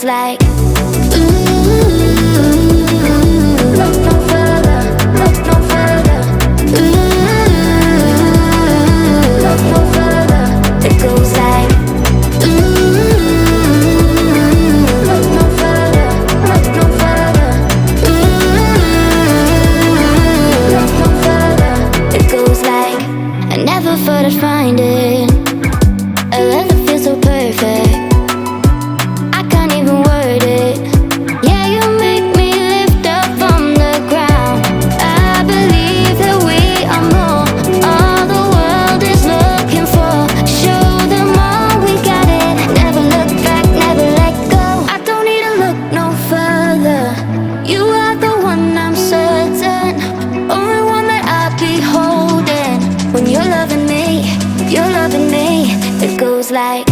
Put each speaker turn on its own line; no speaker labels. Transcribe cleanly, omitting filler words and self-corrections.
like, ooh, look no further, look no further. Ooh, look no further. It goes like, ooh, look no further, look no further. Ooh, look no further. It goes like, I never thought I'd find it, a love that feels so perfect. I can't even word it. Yeah, you make me lift up from the ground. I believe that we are more, all the world is looking for. Show them all we got it. Never look back, never let go. I don't need to look no further. You are the one, I'm certain. Only one that I'll be holding. When you're loving me, it goes like,